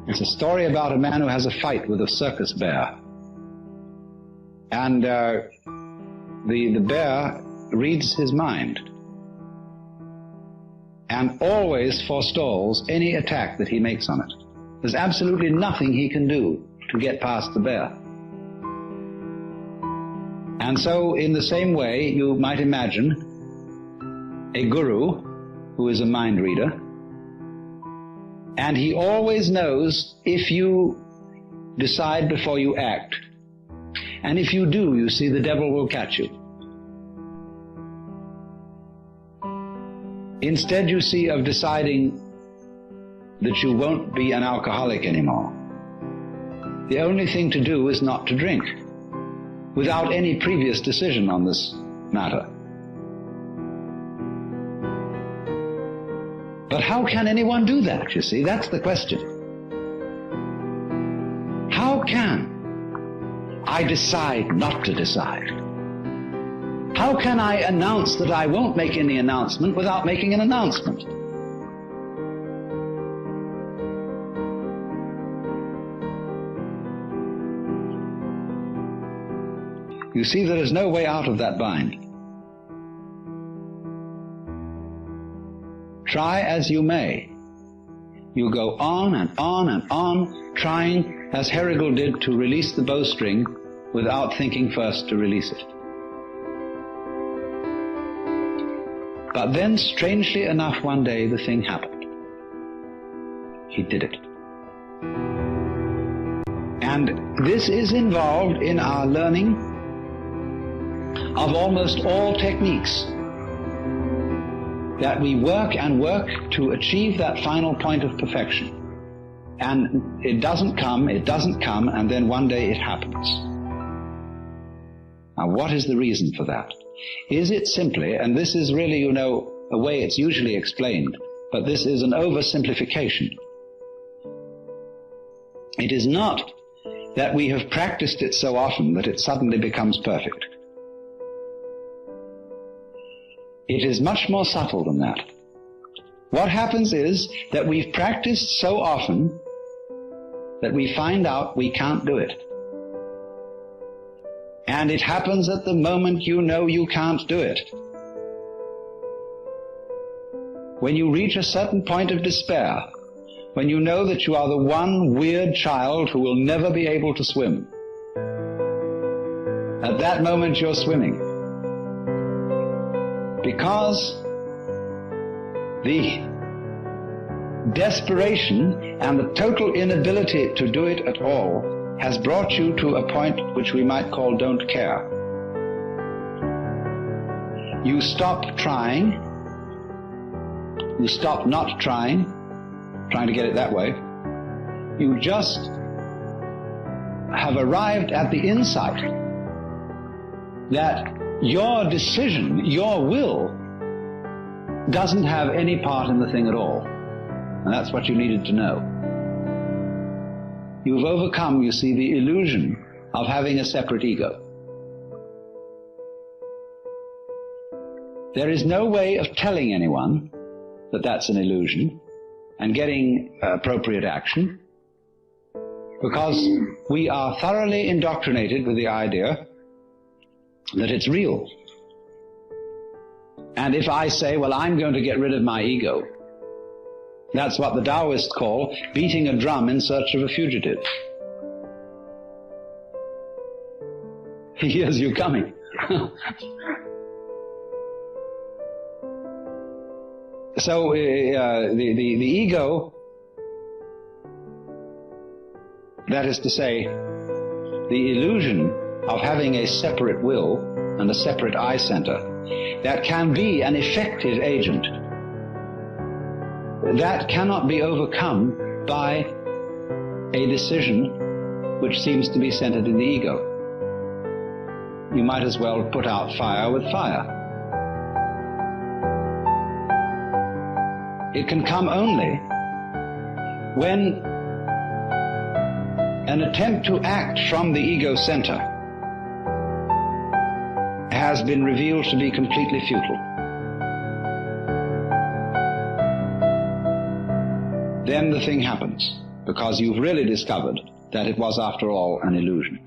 It's a story about a man who has a fight with a circus bear. And the bear reads his mind and always forestalls any attack that he makes on it. There's absolutely nothing he can do to get past the bear. And so, in the same way, you might imagine a guru who is a mind reader, and he always knows if you decide before you act. And if you do, you see, the devil will catch you. Instead, you see, of deciding that you won't be an alcoholic anymore, the only thing to do is not to drink, without any previous decision on this matter. But how can anyone do that, you see? That's the question. How can I decide not to decide? How can I announce that I won't make any announcement without making an announcement? You see, there is no way out of that bind. Try as you may, you go on and on and on, trying, as Herigel did, to release the bowstring without thinking first to release it. But then, strangely enough, one day the thing happened. He did it. And this is involved in our learning of almost all techniques, that we work and work to achieve that final point of perfection. And it doesn't come, and then one day it happens. Now, what is the reason for that? Is it simply, and this is really, you know, a way it's usually explained, but this is an oversimplification. It is not that we have practiced it so often that it suddenly becomes perfect. It is much more subtle than that. What happens is that we've practiced so often that we find out we can't do it. And it happens at the moment you know you can't do it. When you reach a certain point of despair, when you know that you are the one weird child who will never be able to swim, at that moment you're swimming. Because the desperation and the total inability to do it at all has brought you to a point which we might call don't care. You stop trying, you stop not trying to get it that way. You just have arrived at the insight that your decision, your will, doesn't have any part in the thing at all. And that's what you needed to know. You've overcome, you see, the illusion of having a separate ego. There is no way of telling anyone that that's an illusion and getting appropriate action, because we are thoroughly indoctrinated with the idea that it's real. And if I say, well, I'm going to get rid of my ego, that's what the Taoists call beating a drum in search of a fugitive. He hears you coming. So the ego, that is to say, the illusion of having a separate will and a separate eye center, that can be an effective agent, that cannot be overcome by a decision which seems to be centered in the ego. You might as well put out fire with fire. It can come only when an attempt to act from the ego center has been revealed to be completely futile. Then the thing happens, because you've really discovered that it was, after all, an illusion.